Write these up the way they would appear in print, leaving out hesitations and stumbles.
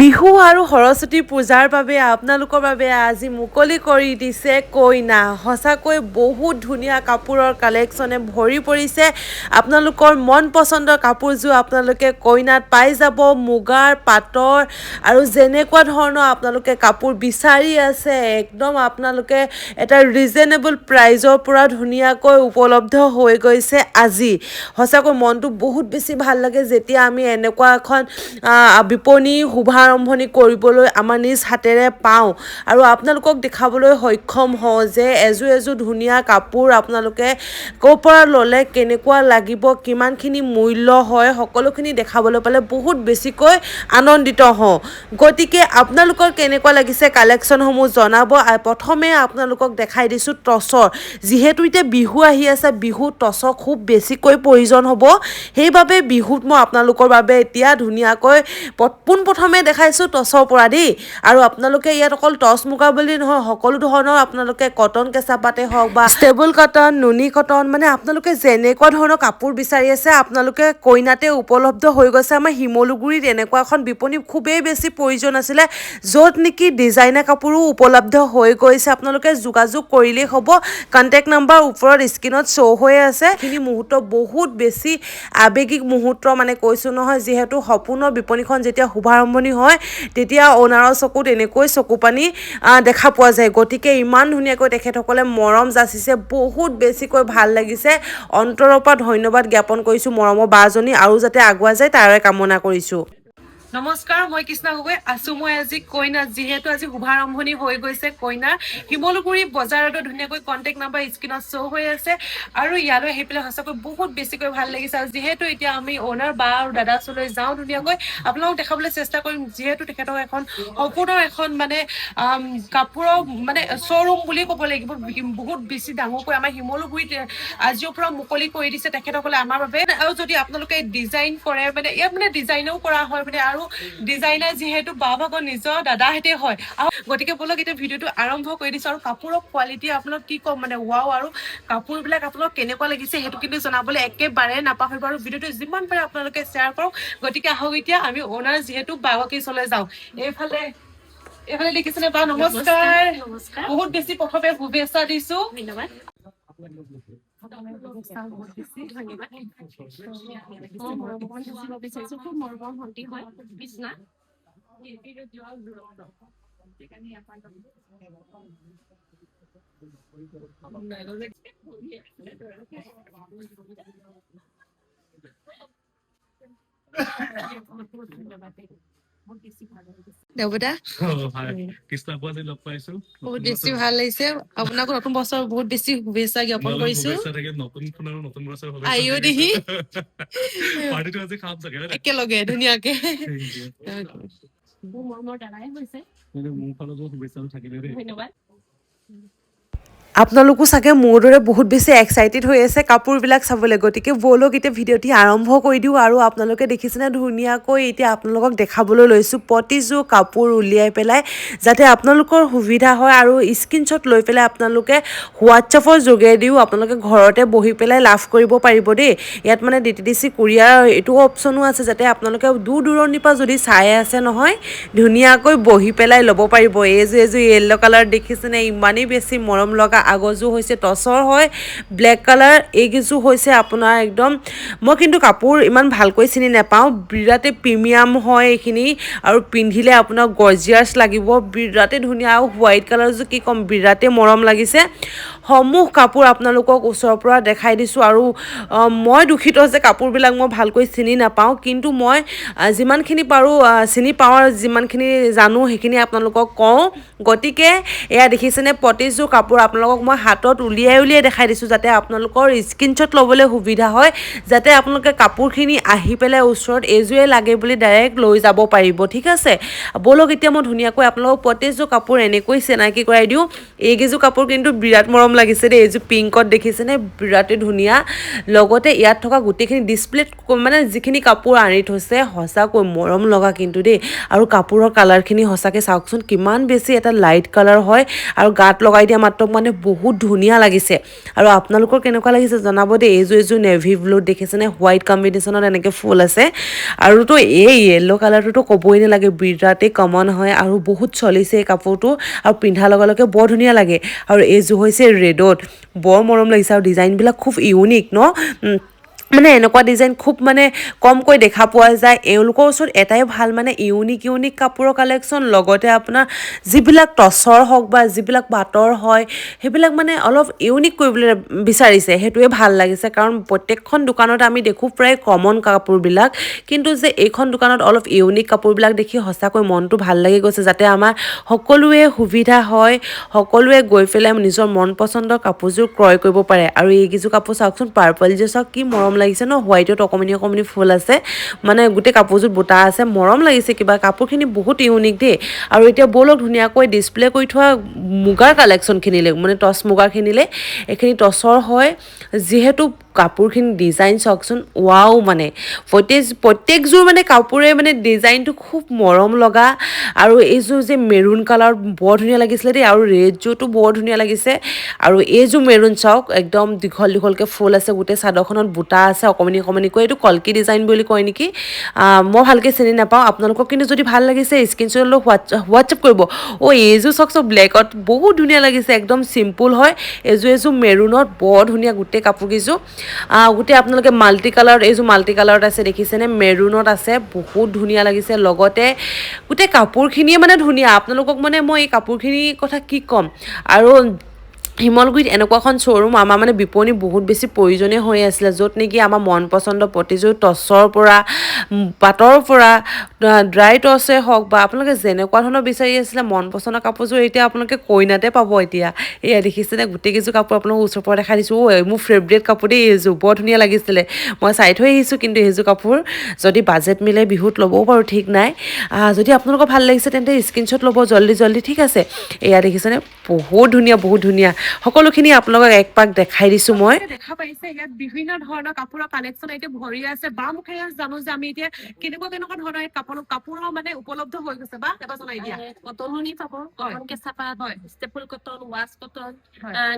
বিহু আৰু সৰস্বতী পূজাৰ বাবে আপোনালোকৰ বাবে আজি মুকলি কৰি দিছে কইনা। সঁচাকৈ বহুত ধুনীয়া কাপোৰৰ কালেকশ্যনে ভৰি পৰিছে। আপোনালোকৰ মন পচন্দৰ কাপোৰযোৰ আপোনালোকে কইনাত পাই যাব। মুগাৰ, পাটৰ আৰু যেনেকুৱা ধৰণৰ আপোনালোকে কাপোৰ বিচাৰি আছে একদম আপোনালোকে এটা ৰিজনেবল প্ৰাইজৰ পৰা ধুনীয়াকৈ উপলব্ধ হৈ গৈছে আজি। সঁচাকৈ মনটো বহুত বেছি ভাল লাগে যেতিয়া আমি এনেকুৱা এখন বিপণী শুভাৰম্ভণি কৰিবলৈ আমাৰ নিজ হাতেৰে পাওঁ আৰু আপোনালোকক দেখাবলৈ সক্ষম হওঁ যে এযোৰ ধুনীয়া কাপোৰ আপোনালোকে ক'ৰ পৰা ল'লে কেনেকুৱা লাগিব, কিমানখিনি মূল্য হয়, সকলোখিনি দেখাবলৈ পালে বহুত বেছিকৈ আনন্দিত হওঁ। গতিকে আপোনালোকৰ কেনেকুৱা লাগিছে কালেকশ্যনসমূহ জনাব। প্ৰথমে আপোনালোকক দেখাই দিছোঁ টচৰ। যিহেতু এতিয়া বিহু আহি আছে, বিহুত টচৰ খুব বেছিকৈ প্ৰয়োজন হ'ব। সেইবাবে বিহুত মই আপোনালোকৰ বাবে এতিয়া ধুনীয়াকৈ পোনপ্ৰথমে দেখাইছোঁ টচৰ পৰা দেই। আৰু আপোনালোকে ইয়াত অকল টচ মুগা বুলি নহয়, সকলো ধৰণৰ আপোনালোকে কটন কেঁচা পাতে হওক বা ষ্টেবল কটন, নুনি কটন, মানে আপোনালোকে যেনেকুৱা ধৰণৰ কাপোৰ বিচাৰি আছে আপোনালোকে কইনাতে উপলব্ধ হৈ গৈছে। আমাৰ শিমলুগুৰিত এনেকুৱা এখন বিপণী খুবেই বেছি প্ৰয়োজন আছিলে, য'ত নেকি ডিজাইনাৰ কাপোৰো উপলব্ধ হৈ গৈছে। আপোনালোকে যোগাযোগ কৰিলেই হ'ব। কণ্টেক্ট নাম্বাৰ ওপৰত স্ক্ৰীণত শ্ব' হৈ আছে। এইখিনি মুহূৰ্ত বহুত বেছি আৱেগিক মুহূৰ্ত, মানে কৈছোঁ নহয়, যিহেতু সম্পূৰ্ণ বিপণীখন যেতিয়া শুভাৰম্ভণি হয় তেতিয়া অ'নাৰৰ চকুত এনেকৈ চকু পানী দেখা পোৱা যায়। গতিকে ইমান ধুনীয়াকৈ তেখেতসকলে মৰম যাচিছে, বহুত বেছিকৈ ভাল লাগিছে। অন্তৰৰ পৰা ধন্যবাদ জ্ঞাপন কৰিছোঁ মৰমৰ বাজনী, আৰু যাতে আগুৱাই যায় তাৰে কামনা কৰিছোঁ। নমস্কাৰ, মই কৃষ্ণা গগৈ আছোঁ। মই আজি কইনা, যিহেতু আজি শুভাৰম্ভণি হৈ গৈছে কইনাৰ, শিমলুগুৰি বজাৰতো ধুনীয়াকৈ কণ্টেক্ট নাম্বাৰ স্ক্ৰীণত শ্ব' হৈ আছে। আৰু ইয়ালৈ আহি পেলাই সঁচাকৈ বহুত বেছিকৈ ভাল লাগিছে। আৰু যিহেতু এতিয়া আমি অ'নাৰ বা আৰু দাদা ওচৰলৈ যাওঁ, ধুনীয়াকৈ আপোনালোকক দেখাবলৈ চেষ্টা কৰিম। যিহেতু তেখেতক এখন সম্পূৰ্ণ এখন মানে কাপোৰৰ মানে শ্ব'ৰুম বুলি ক'ব লাগিব, বহুত বেছি ডাঙৰকৈ আমাৰ শিমলুগুৰিত আজিৰ পৰা মুকলি কৰি দিছে তেখেতসকলে আমাৰ বাবে। আৰু যদি আপোনালোকে ডিজাইন কৰে, মানে ইয়াত মানে ডিজাইনো কৰা হয় মানে, আৰু ডিজাইনাৰ যিহেতু বা ভাগৰ নিজৰ দাদাহেঁতে হয়। আৰু গতিকে বলক এতিয়া ভিডিঅ'টো আৰম্ভ কৰি দিছোঁ। আৰু কাপোৰৰ কোৱালিটি আপোনাক কি ক'ম, মানে ৱাও। আৰু কাপোৰবিলাক আপোনাক কেনেকুৱা লাগিছে সেইটো কিন্তু জনাবলৈ একেবাৰে নাপাহৰিব। আৰু ভিডিঅ'টো যিমান পাৰে আপোনালোকে শ্বেয়াৰ কৰক। গতিকে আহক এতিয়া আমি অ'নাৰ যিহেতু বাগকী ওচৰলৈ যাওঁ। এইফালে দেখিছেনে বা? নমস্কাৰ। বহুত বেছি প্ৰথমে শুভেচ্ছা দিছোঁ। ধন্যবাদ। দেৱদা বহুত বেছি ভাল লাগিছে। আপোনাকো নতুন বছৰ বহুত বেছি শুভেচ্ছা জ্ঞাপন কৰিছোঁ। একেলগে ধুনীয়াকে মোৰ দাদাই হৈছে। ধন্যবাদ। আপোনালোকো চাগে মোৰ দৰে বহুত বেছি এক্সাইটেড হৈ আছে কাপোৰবিলাক চাবলৈ। গতিকে ব'লক এতিয়া ভিডিঅ'টি আৰম্ভ কৰি দিওঁ। আৰু আপোনালোকে দেখিছেনে ধুনীয়াকৈ এতিয়া আপোনালোকক দেখাবলৈ লৈছোঁ প্ৰতিযোৰ কাপোৰ উলিয়াই পেলাই, যাতে আপোনালোকৰ সুবিধা হয়। আৰু স্ক্ৰীনশ্বট লৈ পেলাই আপোনালোকে হোৱাটছএপৰ যোগেদিও আপোনালোকে ঘৰতে বহি পেলাই লাভ কৰিব পাৰিব দেই। ইয়াত মানে DTDC কুৰিয়াৰ এইটো অপশ্যনো আছে, যাতে আপোনালোকে দূৰ দূৰণিৰ পৰা যদি চাই আছে নহয়, ধুনীয়াকৈ বহি পেলাই ল'ব পাৰিব। এইযোৰ য়েল্ল' কালাৰ দেখিছেনে, ইমানেই বেছি মৰম লগা। আগৰযোৰ হৈছে টচৰ হয়, ব্লেক কালাৰ। এইকেইযোৰ হৈছে আপোনাৰ একদম, মই কিন্তু কাপোৰ ইমান ভালকৈ চিনি নাপাওঁ, বিৰাটেই প্ৰিমিয়াম হয় এইখিনি। আৰু পিন্ধিলে আপোনাক গৰ্জিয়াছ লাগিব, বিৰাটেই ধুনীয়া। আৰু হোৱাইট কালাৰযোৰ কি ক'ম, বিৰাটেই মৰম লাগিছে। সমূহ কাপোৰ আপোনালোকক ওচৰৰ পৰা দেখাই দিছোঁ। আৰু মই দুখিত যে কাপোৰবিলাক মই ভালকৈ চিনি নাপাওঁ, কিন্তু মই যিমানখিনি পাৰোঁ চিনি পাওঁ আৰু যিমানখিনি জানো সেইখিনি আপোনালোকক কওঁ। গতিকে এয়া দেখিছেনে প্ৰতিযোৰ কাপোৰ আপোনালোকক মই হাতত উলিয়াই দেখাই দিছোঁ, যাতে আপোনালোকৰ স্ক্ৰীনশ্বট ল'বলৈ সুবিধা হয়, যাতে আপোনালোকে কাপোৰখিনি আহি পেলাই ওচৰত এইযোৰে লাগে বুলি ডাইৰেক্ট লৈ যাব পাৰিব। ঠিক আছে, ব'লক এতিয়া মই ধুনীয়াকৈ আপোনালোকক প্ৰতিযোৰ কাপোৰ এনেকৈ চিনাকি কৰাই দিওঁ। এইকেইযোৰ কাপোৰ কিন্তু বিৰাট মৰম মৰম লাগিছে দেই এইযোৰ পিংকত দেখিছেনে বিৰাটেই ধুনীয়া লগতে ইয়াত থকা গোটেইখিনি ডিছপ্লেত মানে যিখিনি কাপোৰ আনি থৈছে সঁচাকৈ মৰম লগা কিন্তু দেই আৰু কাপোৰৰ কালাৰখিনি সঁচাকৈ চাওকচোন কিমান বেছি এটা লাইট কালাৰ হয় আৰু গাত লগাই দিয়া মাত্ৰ মানে বহুত ধুনীয়া লাগিছে আৰু আপোনালোকৰ কেনেকুৱা লাগিছে জনাব দেই এইযোৰ নেভি ব্লুত দেখিছেনে হোৱাইট কম্বিনেশ্যনত এনেকৈ ফুল আছে আৰুতো এই য়েল্ল' কালাৰটোতো ক'বই নালাগে বিৰাটেই কমন হয় আৰু বহুত চলিছে এই কাপোৰটো আৰু পিন্ধাৰ লগে লগে বৰ ধুনীয়া লাগে আৰু এইযোৰ হৈছে ৰেডত বৰ মৰম লাগিছে আৰু ডিজাইনবিলাক খুব ইউনিক ন মানে এনেকুৱা ডিজাইন খুব মানে কমকৈ দেখা পোৱা যায় এওঁলোকৰ ওচৰত এটাই ভাল মানে ইউনিক কাপোৰৰ কালেকশ্যন লগতে আপোনাৰ যিবিলাক টচৰ হওক বা যিবিলাক পাটৰ হয় সেইবিলাক মানে অলপ ইউনিক কৰিবলৈ বিচাৰিছে সেইটোৱে ভাল লাগিছে কাৰণ প্ৰত্যেকখন দোকানত আমি দেখোঁ প্ৰায় কমন কাপোৰবিলাক কিন্তু যে এইখন দোকানত অলপ ইউনিক কাপোৰবিলাক দেখি সঁচাকৈ মনটো ভাল লাগি গৈছে যাতে আমাৰ সকলোৱে সুবিধা হয় সকলোৱে গৈ পেলাই নিজৰ মন পচন্দৰ কাপোৰযোৰ ক্ৰয় কৰিব পাৰে আৰু এইকেইযোৰ কাপোৰ চাওকচোন পাৰ্পল যে চাওক কি মৰম লাগিছে ন হোৱাইটত অকণমানি ফুল আছে মানে গোটেই কাপোৰযোৰ বুটা আছে মৰম লাগিছে কিবা কাপোৰখিনি বহুত ইউনিক দেই আৰু এতিয়া ব'লক ধুনীয়াকৈ ডিছপ্লে কৰি থোৱা মুগাৰ কালেকশ্যনখিনিলৈ মানে টচ মুগাৰখিনিলৈ এইখিনি টচৰ হয় যিহেতু কাপোৰখিনি ডিজাইন চাওকচোন ৱাও মানে প্ৰত্যেকযোৰ মানে কাপোৰে মানে ডিজাইনটো খুব মৰম লগা আৰু এইযোৰ যে মেৰুণ কালাৰ বৰ ধুনীয়া লাগিছিলে দেই আৰু ৰেডযোৰটো বৰ ধুনীয়া লাগিছে আৰু এইযোৰ মেৰুণ চাওক একদম দীঘলকৈ ফুল আছে গোটেই চাদৰখনত বুটা আছে অকণমানিকৈ এইটো কলকি ডিজাইন বুলি কয় নেকি মই ভালকৈ চিনি নাপাওঁ আপোনালোকক কিন্তু যদি ভাল লাগিছে স্ক্ৰীনশ্বট লৈ হোৱাটছএপ কৰিব এইযোৰ চাওকচোন ব্লেকত বহুত ধুনীয়া লাগিছে একদম চিম্পুল হয় এইযোৰ মেৰুণত বৰ ধুনীয়া গোটেই কাপোৰকেইযোৰ গোটেই আপোনালোকে এইযোৰ মাল্টি কালাৰত আছে দেখিছেনে মেৰুণত আছে বহুত ধুনীয়া লাগিছে লগতে গোটেই কাপোৰখিনিয়ে মানে ধুনীয়া আপোনালোকক মানে মই এই কাপোৰখিনিৰ কথা কি ক'ম আৰু শিমলগুৰিত এনেকুৱা এখন শ্ব'ৰুম আমাৰ মানে বিপণী বহুত বেছি প্ৰয়োজনীয় হৈ আছিলে য'ত নেকি আমাৰ মন পচন্দৰ প্ৰতিযোৰ টচৰ পৰা পাটৰ পৰা ড্ৰাই টচে হওক বা আপোনালোকে যেনেকুৱা ধৰণৰ বিচাৰি আছিলে মন পচন্দৰ কাপোৰযোৰ এতিয়া আপোনালোকে কইনাতে পাব এতিয়া এয়া দেখিছেনে গোটেইকেইযোৰ কাপোৰ আপোনালোকক ওচৰৰ পৰা দেখাই দিছোঁ মোৰ ফেভৰেট কাপোৰ দেই এইযোৰ বৰ ধুনীয়া লাগিছিলে মই চাই থৈ আহিছোঁ কিন্তু সেইযোৰ কাপোৰ যদি বাজেট মিলে বিহুত ল'বও পাৰোঁ ঠিক নাই যদি আপোনালোকৰ ভাল লাগিছে তেন্তে স্ক্ৰীনশ্বট ল'ব জল্দি ঠিক আছে এয়া দেখিছেনে বহুত ধুনীয়া সকলোখিনি আপোনালোকক এক পাক দেখাই দিছোঁ মই দেখা পাইছে ইয়াত বিভিন্ন ধৰণৰ কাপোৰৰ কালেকশ্যন এতিয়া ভৰি আছে বা মুখেৰে জানো যে আমি এতিয়া কেনেকুৱা ধৰণৰ কাপোৰৰ মানে উপলব্ধ হৈ গৈছে বা এটা জনাই দিয়া কটন নুনি পাব কটন কেঁচা পাত staple cotton wash cotton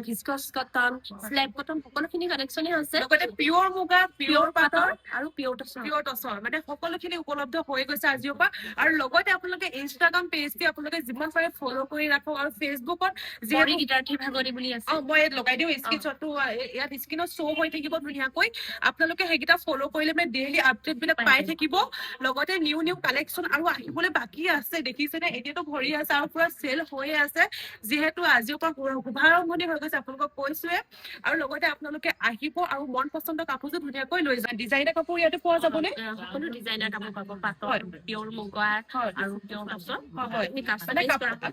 viscose cotton slave cotton সকলোখিনি কালেকশ্যনে আছে লগতে পিয়ৰ মুগা পিয়ৰ পাটৰ আৰু পিয়ৰ টচৰ মানে সকলোখিনি উপলব্ধ হৈ গৈছে আজিৰ পৰা আৰু লগতে আপোনালোকে ইনষ্টাগ্ৰাম পেজটো আপোনালোকে যিমান পাৰে ফ'ল' কৰি ৰাখক আৰু ফেচবুকত যিহেতু গীতাৰ্থী ভাগৱতী বুলি আছে মই লগাই দিওঁ স্ক্ৰীনশ্বটটো ইয়াত স্ক্ৰীনত শ্ব' হৈ থাকিব ধুনীয়াকৈ আপোনালোকে সেইকেইটা ফ'ল' কৰিলে মানে ডেইলি আপডেট বিলাক পাই থাকিব লগতে নিউ কালেকশ্যন আৰু আহিবলৈ বাকী আছে দেখিছেনে এতিয়াতো ভৰি আছে আৰু পুৰা চেল হৈয়ে আছে যিহেতু আজিৰ পৰা শুভাৰম্ভণি হৈ গৈছে আপোনালোকক কৈছোৱে আৰু লগতে আপোনালোকে আহিব আৰু মন পচন্দৰ কাপোৰযোৰ ধুনীয়াকৈ লৈ যায় ডিজাইনাৰ কাপোৰ ইয়াতে পোৱা যাবনে সকলো ডিজাইনাৰ কাপোৰ পাব পাটৰ পিয়ৰ মুগাৰ আৰু পিয়ৰ টচৰ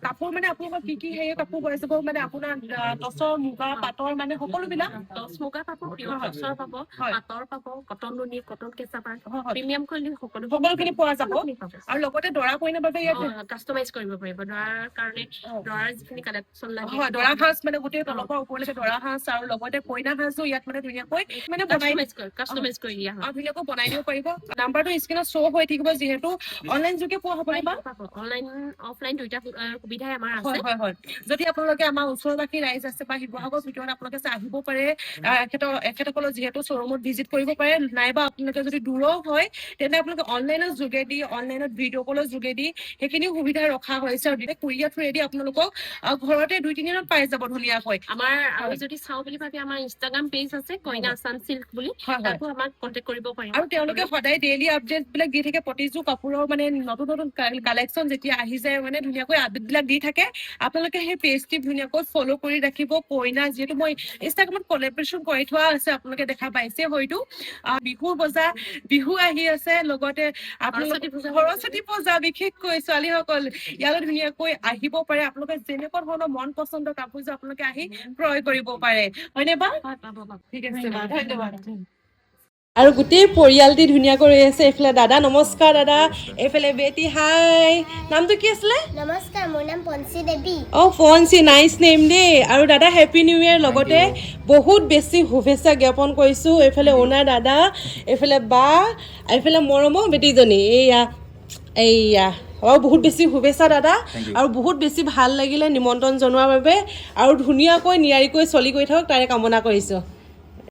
কাপোৰ মানে আপোনালোকৰ কি হেৰি কাপোৰ পাই যাব মানে আপোনাৰ টচৰ মুগা পাটৰ মানে সকলোবিলাক টচ মুগা পাব পিয়ৰ টচৰ পাব পাটৰ পাব কটন নুনি কটন কেঁচা পাত প্ৰিমিয়াম কোৱালিটি সকলোখিনি পোৱা যাব আৰু লগতে দৰা কইনাৰ বাবে ইয়াত কাষ্টমাইজ কৰিব পাৰিব দৰাৰ কাৰণে দৰাৰ যিখিনি কালেকশ্যন লাগে দৰা সাজ মানে গোটেই তলৰ পৰা ওপৰলৈকে দৰা সাজ আৰু লগতে কইনা সাজো ইয়াত মানে ধুনীয়াকৈ মানে কাষ্টমাইজ কৰি দিয়া হয় ধুনীয়াকৈ বনাই দিব পাৰিব নাম্বাৰটো স্ক্ৰীনত শ্ব' হৈ থাকিব যিহেতু অনলাইন যোগে পোৱা হ'ব নে বা অনলাইন অফলাইন দুইটা সুবিধাই আমাৰ আছে হয় যদি আপোনালোকে আমাৰ ওচৰবাসী ৰাইজ আছে বা শিৱসাগৰ ভিতৰত আপোনালোকে আহিব পাৰে এখেতসকলৰ যিহেতু শ্ব'ৰুমত ভিজিট কৰিব পাৰে নাইবা আপোনালোকে যদি দূৰো হয় তেন্তে আপোনালোকে অনলাইনৰ যোগেদি অনলাইনত ভিডিঅ' কলৰ যোগেদি সেইখিনিও সুবিধা ৰখা হৈছে আৰু কুৰিয়াৰ থ্ৰুৱেদি আপোনালোকক ঘৰতে 2-3 দিনত পাই যাব ধুনীয়াকৈ আমাৰ আমি যদি চাওঁ বুলি ভাবি আমাৰ ইনষ্টাগ্ৰাম পেজ আছে কইনা আছাম চিল্ক বুলি তাতো আমাক কণ্টেক্ট কৰিব পাৰিব আৰু তেওঁলোকে সদায় ডেইলি আপডেট বিলাক দি থাকে প্ৰতিযোৰ কাপোৰৰ মানে নতুন কালেকশ্যন যেতিয়া আহি যায় মানে ধুনীয়াকৈ আপডেট বিলাক দি থাকে আপোনালোকে সেই পেজটি ধুনীয়াকৈ ফ'ল' কৰি ৰাখিব কইনা যিহেতু মই ইনষ্টাগ্ৰামত কলেবৰেশ্যন কৰি থোৱা আছে আপোনালোকে দেখা পাইছে হয়তো বিহুৰ বজাৰ বিহু আহি আছে লগতে আপোনালোকে সৰস্বতী পূজা বিশেষকৈ ছোৱালীসকল ইয়ালৈ ধুনীয়াকৈ আহিব পাৰে আপোনালোকে যেনেকুৱা ধৰণৰ মন পচন্দৰ কাপোৰযোৰ আপোনালোকে আহি ক্ৰয় কৰিব পাৰে হয়নে বা ঠিক আছে ধন্যবাদ আৰু গোটেই পৰিয়ালটি ধুনীয়াকৈ ৰৈ আছে এইফালে দাদা নমস্কাৰ দাদা এইফালে বেটি হাই নামটো কি আছিলে নমস্কাৰ মোৰ নাম পঞ্চী দেৱী ফনচি নাইচ নেম দেই আৰু দাদা হেপী নিউ ইয়েৰ লগতে বহুত বেছি শুভেচ্ছা জ্ঞাপন কৰিছোঁ এইফালে অ'নাৰ দাদা এইফালে বা এইফালে মৰমৰ বেটিজনী এইয়া আৰু বহুত বেছি শুভেচ্ছা দাদা আৰু বহুত বেছি ভাল লাগিলে নিমন্ত্ৰণ জনোৱাৰ বাবে আৰু ধুনীয়াকৈ নিয়াৰিকৈ চলি গৈ থাকক তাৰে কামনা কৰিছোঁ